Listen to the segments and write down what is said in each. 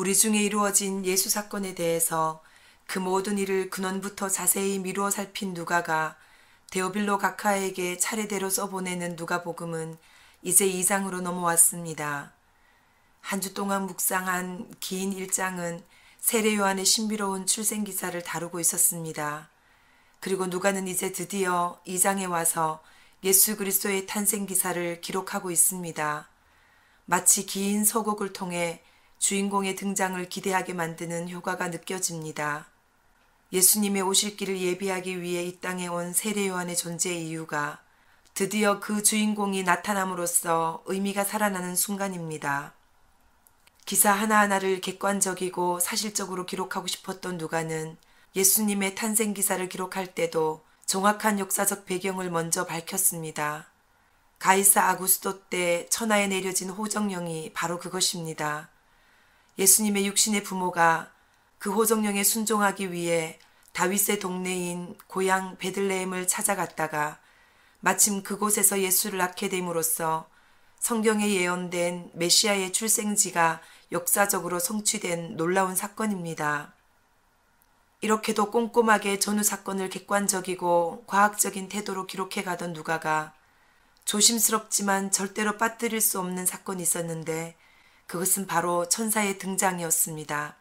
우리 중에 이루어진 예수 사건에 대해서 그 모든 일을 근원부터 자세히 미루어 살핀 누가가 데오빌로 각하에게 차례대로 써보내는 누가복음은 이제 2장으로 넘어왔습니다. 한 주 동안 묵상한 긴 1장은 세례 요한의 신비로운 출생 기사를 다루고 있었습니다. 그리고 누가는 이제 드디어 2장에 와서 예수 그리스도의 탄생 기사를 기록하고 있습니다. 마치 긴 서곡을 통해 주인공의 등장을 기대하게 만드는 효과가 느껴집니다. 예수님의 오실 길을 예비하기 위해 이 땅에 온 세례 요한의 존재의 이유가 드디어 그 주인공이 나타남으로써 의미가 살아나는 순간입니다. 기사 하나하나를 객관적이고 사실적으로 기록하고 싶었던 누가는 예수님의 탄생 기사를 기록할 때도 정확한 역사적 배경을 먼저 밝혔습니다. 가이사 아구스토 때 천하에 내려진 호정령이 바로 그것입니다. 예수님의 육신의 부모가 그 호정령에 순종하기 위해 다윗의 동네인 고향 베들레헴을 찾아갔다가 마침 그곳에서 예수를 낳게 됨으로써 성경에 예언된 메시아의 출생지가 역사적으로 성취된 놀라운 사건입니다. 이렇게도 꼼꼼하게 전후 사건을 객관적이고 과학적인 태도로 기록해가던 누가가 조심스럽지만 절대로 빠뜨릴 수 없는 사건이 있었는데 그것은 바로 천사의 등장이었습니다.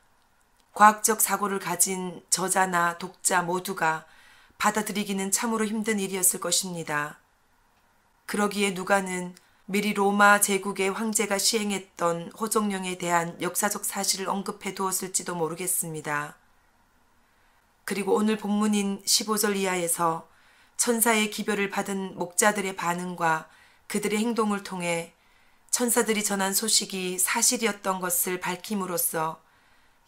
과학적 사고를 가진 저자나 독자 모두가 받아들이기는 참으로 힘든 일이었을 것입니다. 그러기에 누가는 미리 로마 제국의 황제가 시행했던 호정령에 대한 역사적 사실을 언급해 두었을지도 모르겠습니다. 그리고 오늘 본문인 15절 이하에서 천사의 기별을 받은 목자들의 반응과 그들의 행동을 통해 천사들이 전한 소식이 사실이었던 것을 밝힘으로써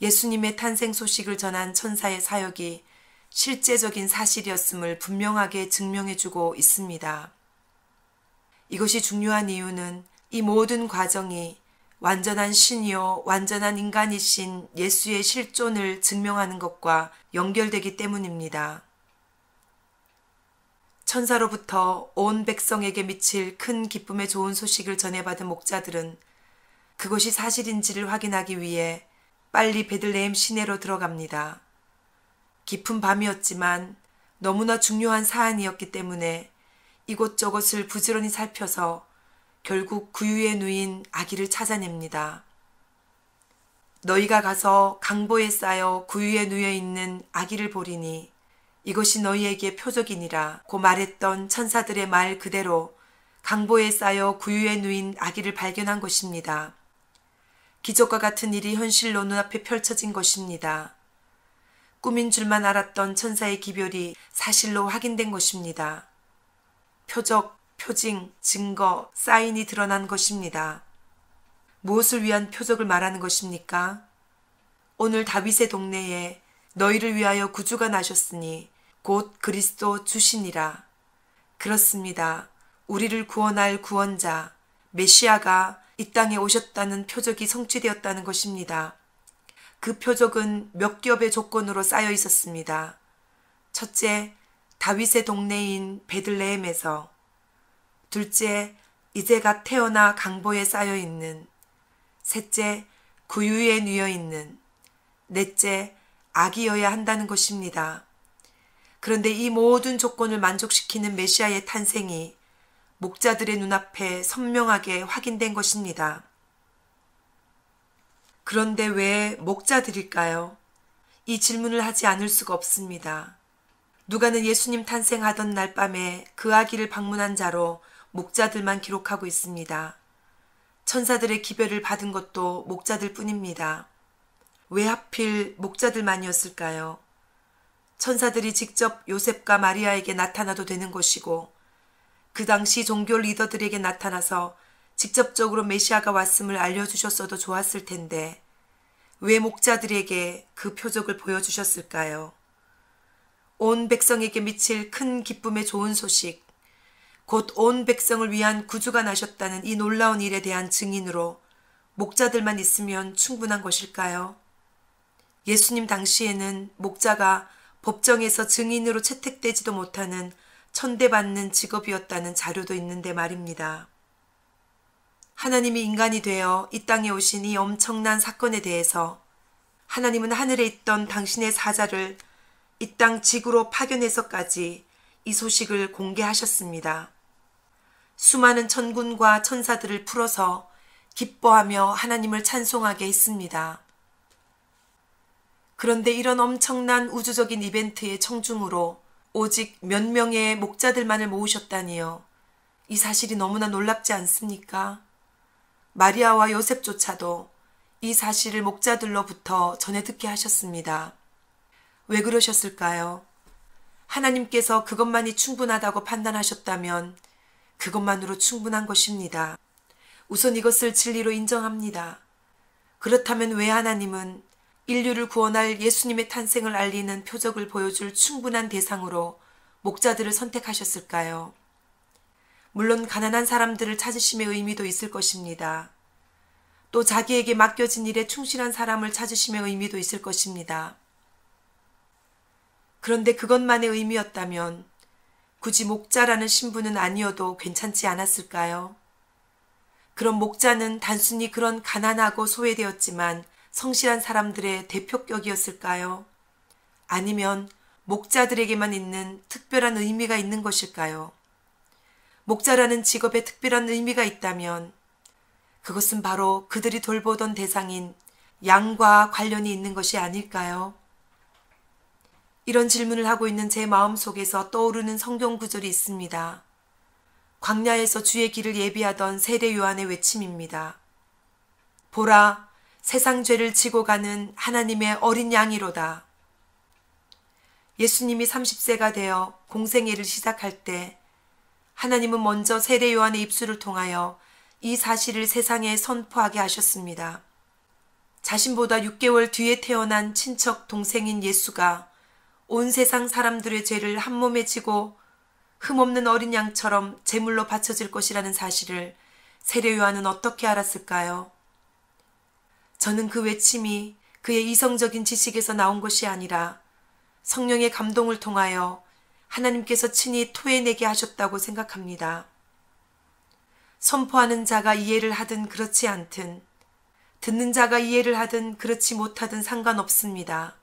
예수님의 탄생 소식을 전한 천사의 사역이 실제적인 사실이었음을 분명하게 증명해주고 있습니다. 이것이 중요한 이유는 이 모든 과정이 완전한 신이요 완전한 인간이신 예수의 실존을 증명하는 것과 연결되기 때문입니다. 천사로부터 온 백성에게 미칠 큰 기쁨의 좋은 소식을 전해받은 목자들은 그것이 사실인지를 확인하기 위해 빨리 베들레헴 시내로 들어갑니다. 깊은 밤이었지만 너무나 중요한 사안이었기 때문에 이곳저곳을 부지런히 살펴서 결국 구유에 누인 아기를 찾아냅니다. 너희가 가서 강보에 쌓여 구유에 누여 있는 아기를 보리니 이것이 너희에게 표적이니라 고 말했던 천사들의 말 그대로 강보에 쌓여 구유에 누인 아기를 발견한 것입니다. 기적과 같은 일이 현실로 눈앞에 펼쳐진 것입니다. 꿈인 줄만 알았던 천사의 기별이 사실로 확인된 것입니다. 표적, 표징, 증거, 사인이 드러난 것입니다. 무엇을 위한 표적을 말하는 것입니까? 오늘 다윗의 동네에 너희를 위하여 구주가 나셨으니 곧 그리스도 주시니라. 그렇습니다. 우리를 구원할 구원자, 메시아가 이 땅에 오셨다는 표적이 성취되었다는 것입니다. 그 표적은 몇 겹의 조건으로 쌓여 있었습니다. 첫째, 다윗의 동네인 베들레헴에서. 둘째, 이제 갓 태어나 강보에 쌓여 있는. 셋째, 구유에 누여 있는. 넷째, 아기여야 한다는 것입니다. 그런데 이 모든 조건을 만족시키는 메시아의 탄생이 목자들의 눈앞에 선명하게 확인된 것입니다. 그런데 왜 목자들일까요? 이 질문을 하지 않을 수가 없습니다. 누가는 예수님 탄생하던 날 밤에 그 아기를 방문한 자로 목자들만 기록하고 있습니다. 천사들의 기별을 받은 것도 목자들 뿐입니다. 왜 하필 목자들만이었을까요? 천사들이 직접 요셉과 마리아에게 나타나도 되는 것이고 그 당시 종교 리더들에게 나타나서 직접적으로 메시아가 왔음을 알려주셨어도 좋았을 텐데 왜 목자들에게 그 표적을 보여주셨을까요? 온 백성에게 미칠 큰 기쁨의 좋은 소식, 곧 온 백성을 위한 구주가 나셨다는 이 놀라운 일에 대한 증인으로 목자들만 있으면 충분한 것일까요? 예수님 당시에는 목자가 법정에서 증인으로 채택되지도 못하는 천대받는 직업이었다는 자료도 있는데 말입니다. 하나님이 인간이 되어 이 땅에 오신 이 엄청난 사건에 대해서 하나님은 하늘에 있던 당신의 사자를 이 땅 지구로 파견해서까지 이 소식을 공개하셨습니다. 수많은 천군과 천사들을 풀어서 기뻐하며 하나님을 찬송하게 했습니다. 그런데 이런 엄청난 우주적인 이벤트의 청중으로 오직 몇 명의 목자들만을 모으셨다니요. 이 사실이 너무나 놀랍지 않습니까? 마리아와 요셉조차도 이 사실을 목자들로부터 전해 듣게 하셨습니다. 왜 그러셨을까요? 하나님께서 그것만이 충분하다고 판단하셨다면 그것만으로 충분한 것입니다. 우선 이것을 진리로 인정합니다. 그렇다면 왜 하나님은 인류를 구원할 예수님의 탄생을 알리는 표적을 보여줄 충분한 대상으로 목자들을 선택하셨을까요? 물론 가난한 사람들을 찾으심의 의미도 있을 것입니다. 또 자기에게 맡겨진 일에 충실한 사람을 찾으심의 의미도 있을 것입니다. 그런데 그것만의 의미였다면 굳이 목자라는 신분은 아니어도 괜찮지 않았을까요? 그럼 목자는 단순히 그런 가난하고 소외되었지만 성실한 사람들의 대표격이었을까요? 아니면 목자들에게만 있는 특별한 의미가 있는 것일까요? 목자라는 직업에 특별한 의미가 있다면 그것은 바로 그들이 돌보던 대상인 양과 관련이 있는 것이 아닐까요? 이런 질문을 하고 있는 제 마음속에서 떠오르는 성경 구절이 있습니다. 광야에서 주의 길을 예비하던 세례 요한의 외침입니다. 보라, 세상 죄를 지고 가는 하나님의 어린 양이로다. 예수님이 30세가 되어 공생애를 시작할 때 하나님은 먼저 세례 요한의 입술을 통하여 이 사실을 세상에 선포하게 하셨습니다. 자신보다 6개월 뒤에 태어난 친척 동생인 예수가 온 세상 사람들의 죄를 한 몸에 지고 흠없는 어린 양처럼 제물로 바쳐질 것이라는 사실을 세례 요한은 어떻게 알았을까요? 저는 그 외침이 그의 이성적인 지식에서 나온 것이 아니라 성령의 감동을 통하여 하나님께서 친히 토해내게 하셨다고 생각합니다. 선포하는 자가 이해를 하든 그렇지 않든, 듣는 자가 이해를 하든 그렇지 못하든 상관없습니다.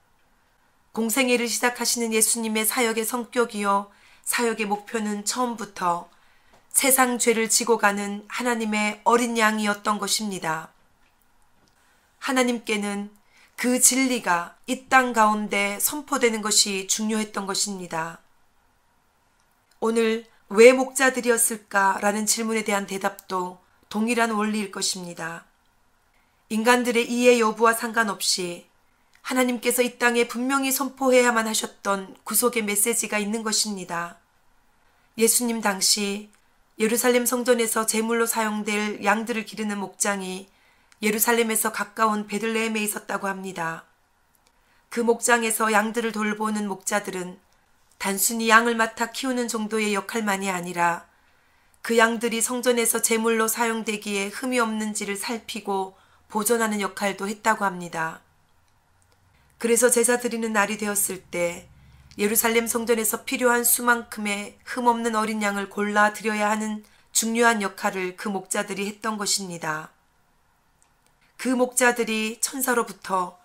공생애를 시작하시는 예수님의 사역의 성격이요 사역의 목표는 처음부터 세상 죄를 지고 가는 하나님의 어린 양이었던 것입니다. 하나님께는 그 진리가 이 땅 가운데 선포되는 것이 중요했던 것입니다. 오늘 왜 목자들이었을까라는 질문에 대한 대답도 동일한 원리일 것입니다. 인간들의 이해 여부와 상관없이 하나님께서 이 땅에 분명히 선포해야만 하셨던 구속의 메시지가 있는 것입니다. 예수님 당시 예루살렘 성전에서 제물로 사용될 양들을 기르는 목장이 예루살렘에서 가까운 베들레헴에 있었다고 합니다. 그 목장에서 양들을 돌보는 목자들은 단순히 양을 맡아 키우는 정도의 역할만이 아니라 그 양들이 성전에서 제물로 사용되기에 흠이 없는지를 살피고 보존하는 역할도 했다고 합니다. 그래서 제사 드리는 날이 되었을 때 예루살렘 성전에서 필요한 수만큼의 흠없는 어린 양을 골라 드려야 하는 중요한 역할을 그 목자들이 했던 것입니다. 그 목자들이 천사로부터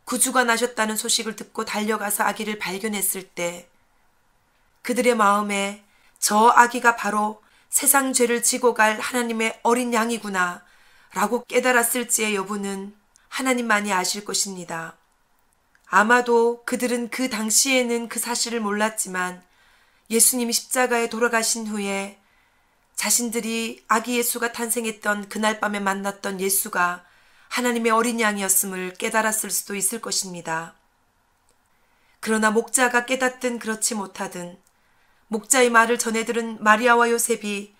구주가 나셨다는 소식을 듣고 달려가서 아기를 발견했을 때 그들의 마음에 저 아기가 바로 세상 죄를 지고 갈 하나님의 어린 양이구나 라고 깨달았을지의 여부는 하나님만이 아실 것입니다. 아마도 그들은 그 당시에는 그 사실을 몰랐지만 예수님이 십자가에 돌아가신 후에 자신들이 아기 예수가 탄생했던 그날 밤에 만났던 예수가 하나님의 어린 양이었음을 깨달았을 수도 있을 것입니다. 그러나 목자가 깨닫든 그렇지 못하든 목자의 말을 전해들은 마리아와 요셉이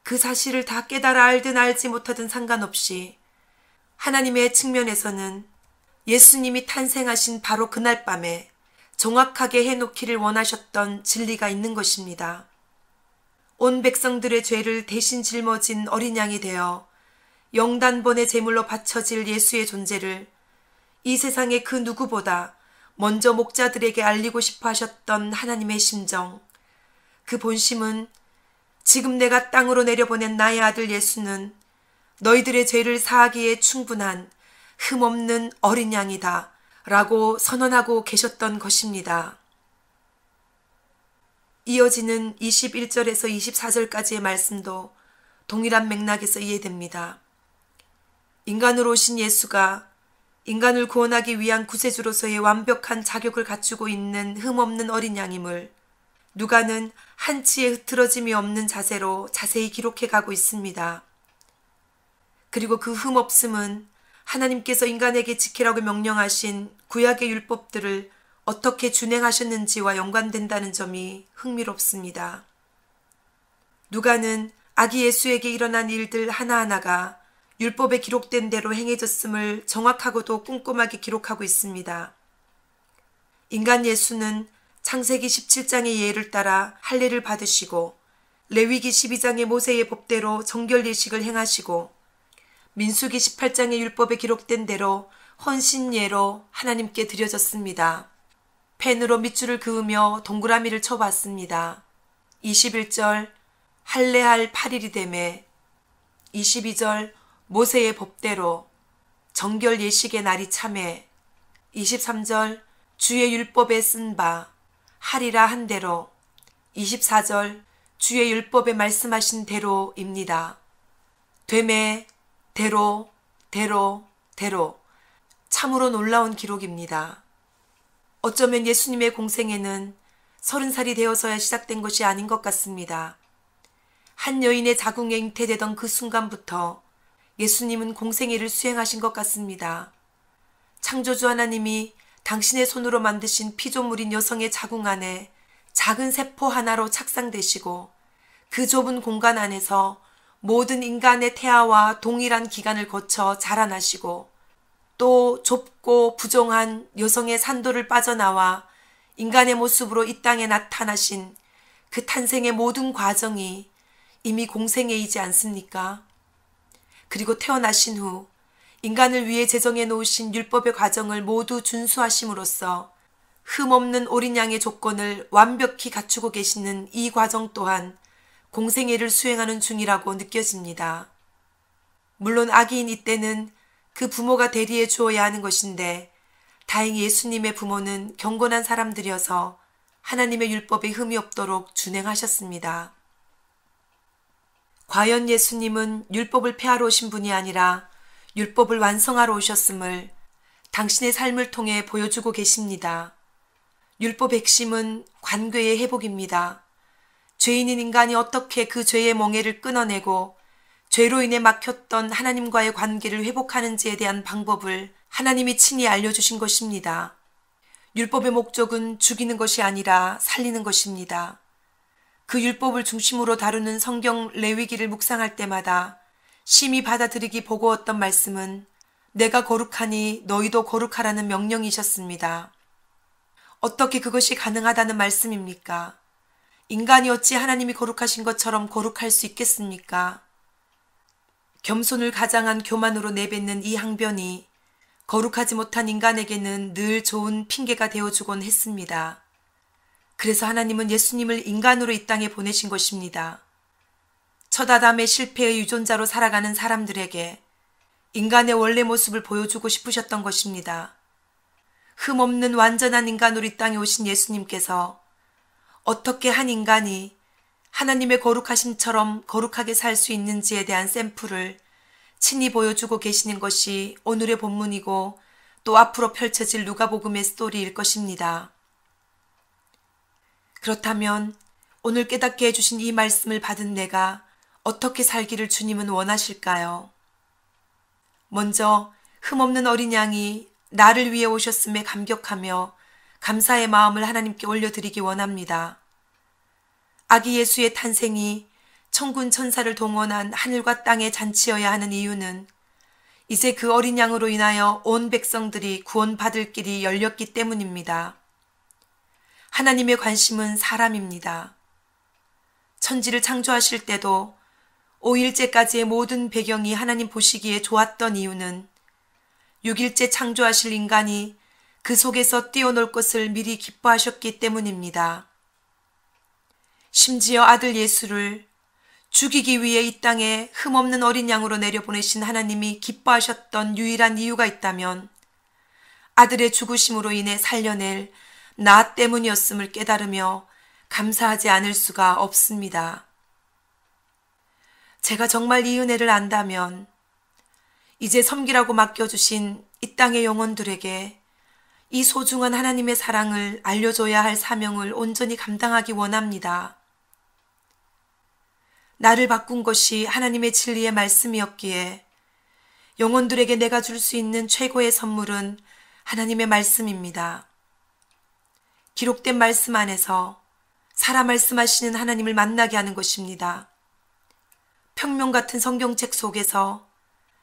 그 사실을 다 깨달아 알든 알지 못하든 상관없이 하나님의 측면에서는 예수님이 탄생하신 바로 그날 밤에 정확하게 해놓기를 원하셨던 진리가 있는 것입니다. 온 백성들의 죄를 대신 짊어진 어린 양이 되어 영단번의 제물로 바쳐질 예수의 존재를 이 세상의 그 누구보다 먼저 목자들에게 알리고 싶어 하셨던 하나님의 심정, 그 본심은 지금 내가 땅으로 내려보낸 나의 아들 예수는 너희들의 죄를 사하기에 충분한 흠없는 어린 양이다 라고 선언하고 계셨던 것입니다. 이어지는 21절에서 24절까지의 말씀도 동일한 맥락에서 이해됩니다. 인간으로 오신 예수가 인간을 구원하기 위한 구세주로서의 완벽한 자격을 갖추고 있는 흠없는 어린 양임을 누가는 한치의 흐트러짐이 없는 자세로 자세히 기록해 가고 있습니다. 그리고 그 흠없음은 하나님께서 인간에게 지키라고 명령하신 구약의 율법들을 어떻게 준행하셨는지와 연관된다는 점이 흥미롭습니다. 누가는 아기 예수에게 일어난 일들 하나하나가 율법에 기록된 대로 행해졌음을 정확하고도 꼼꼼하게 기록하고 있습니다. 인간 예수는 창세기 17장의 예를 따라 할례를 받으시고 레위기 12장의 모세의 법대로 정결 예식을 행하시고 민수기 18장의 율법에 기록된 대로 헌신예로 하나님께 드려졌습니다. 펜으로 밑줄을 그으며 동그라미를 쳐봤습니다. 21절 할례할 8일이 되매 22절 모세의 법대로 정결 예식의 날이 참에 23절 주의 율법에 쓴 바 하리라 한 대로 24절 주의 율법에 말씀하신 대로입니다. 되매 대로 참으로 놀라운 기록입니다. 어쩌면 예수님의 공생애는 30살이 되어서야 시작된 것이 아닌 것 같습니다. 한 여인의 자궁에 잉태되던 그 순간부터 예수님은 공생애를 수행하신 것 같습니다. 창조주 하나님이 당신의 손으로 만드신 피조물인 여성의 자궁 안에 작은 세포 하나로 착상되시고 그 좁은 공간 안에서 모든 인간의 태아와 동일한 기간을 거쳐 자라나시고 또 좁고 부정한 여성의 산도를 빠져나와 인간의 모습으로 이 땅에 나타나신 그 탄생의 모든 과정이 이미 공생애이지 않습니까? 그리고 태어나신 후 인간을 위해 제정해 놓으신 율법의 과정을 모두 준수하심으로써 흠없는 어린 양의 조건을 완벽히 갖추고 계시는 이 과정 또한 공생애를 수행하는 중이라고 느껴집니다. 물론 아기인 이때는 그 부모가 대리해 주어야 하는 것인데 다행히 예수님의 부모는 경건한 사람들이어서 하나님의 율법에 흠이 없도록 준행하셨습니다. 과연 예수님은 율법을 폐하러 오신 분이 아니라 율법을 완성하러 오셨음을 당신의 삶을 통해 보여주고 계십니다. 율법 핵심은 관계의 회복입니다. 죄인인 인간이 어떻게 그 죄의 멍에를 끊어내고 죄로 인해 막혔던 하나님과의 관계를 회복하는지에 대한 방법을 하나님이 친히 알려주신 것입니다. 율법의 목적은 죽이는 것이 아니라 살리는 것입니다. 그 율법을 중심으로 다루는 성경 레위기를 묵상할 때마다 심히 받아들이기 버거웠던 말씀은 내가 거룩하니 너희도 거룩하라는 명령이셨습니다. 어떻게 그것이 가능하다는 말씀입니까? 인간이 어찌 하나님이 거룩하신 것처럼 거룩할 수 있겠습니까? 겸손을 가장한 교만으로 내뱉는 이 항변이 거룩하지 못한 인간에게는 늘 좋은 핑계가 되어주곤 했습니다. 그래서 하나님은 예수님을 인간으로 이 땅에 보내신 것입니다. 첫 아담의 실패의 유전자로 살아가는 사람들에게 인간의 원래 모습을 보여주고 싶으셨던 것입니다. 흠없는 완전한 인간으로 이 땅에 오신 예수님께서 어떻게 한 인간이 하나님의 거룩하심처럼 거룩하게 살 수 있는지에 대한 샘플을 친히 보여주고 계시는 것이 오늘의 본문이고 또 앞으로 펼쳐질 누가복음의 스토리일 것입니다. 그렇다면 오늘 깨닫게 해주신 이 말씀을 받은 내가 어떻게 살기를 주님은 원하실까요? 먼저 흠없는 어린 양이 나를 위해 오셨음에 감격하며 감사의 마음을 하나님께 올려드리기 원합니다. 아기 예수의 탄생이 천군 천사를 동원한 하늘과 땅의 잔치여야 하는 이유는 이제 그 어린 양으로 인하여 온 백성들이 구원받을 길이 열렸기 때문입니다. 하나님의 관심은 사람입니다. 천지를 창조하실 때도 5일째까지의 모든 배경이 하나님 보시기에 좋았던 이유는 6일째 창조하실 인간이 그 속에서 뛰어놀 것을 미리 기뻐하셨기 때문입니다. 심지어 아들 예수를 죽이기 위해 이 땅에 흠없는 어린 양으로 내려보내신 하나님이 기뻐하셨던 유일한 이유가 있다면 아들의 죽으심으로 인해 살려낼 나 때문이었음을 깨달으며 감사하지 않을 수가 없습니다. 제가 정말 이 은혜를 안다면 이제 섬기라고 맡겨주신 이 땅의 영혼들에게 이 소중한 하나님의 사랑을 알려줘야 할 사명을 온전히 감당하기 원합니다. 나를 바꾼 것이 하나님의 진리의 말씀이었기에 영혼들에게 내가 줄 수 있는 최고의 선물은 하나님의 말씀입니다. 기록된 말씀 안에서 살아 말씀하시는 하나님을 만나게 하는 것입니다. 평면 같은 성경책 속에서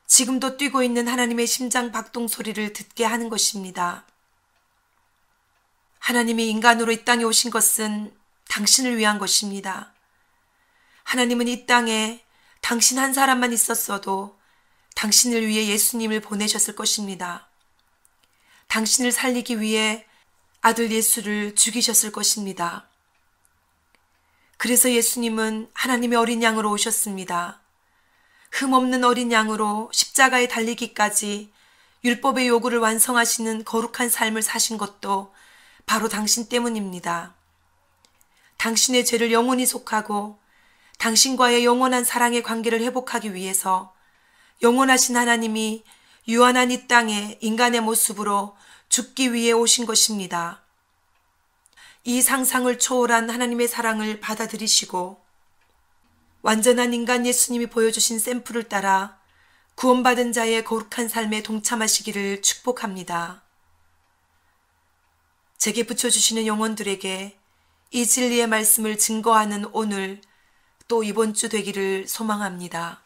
지금도 뛰고 있는 하나님의 심장 박동 소리를 듣게 하는 것입니다. 하나님이 인간으로 이 땅에 오신 것은 당신을 위한 것입니다. 하나님은 이 땅에 당신 한 사람만 있었어도 당신을 위해 예수님을 보내셨을 것입니다. 당신을 살리기 위해 아들 예수를 죽이셨을 것입니다. 그래서 예수님은 하나님의 어린 양으로 오셨습니다. 흠없는 어린 양으로 십자가에 달리기까지 율법의 요구를 완성하시는 거룩한 삶을 사신 것도 바로 당신 때문입니다. 당신의 죄를 영원히 속하고 당신과의 영원한 사랑의 관계를 회복하기 위해서 영원하신 하나님이 유한한 이 땅에 인간의 모습으로 죽기 위해 오신 것입니다. 이 상상을 초월한 하나님의 사랑을 받아들이시고 완전한 인간 예수님이 보여주신 샘플을 따라 구원받은 자의 거룩한 삶에 동참하시기를 축복합니다. 제게 붙여주시는 영혼들에게 이 진리의 말씀을 증거하는 오늘 또 이번 주 되기를 소망합니다.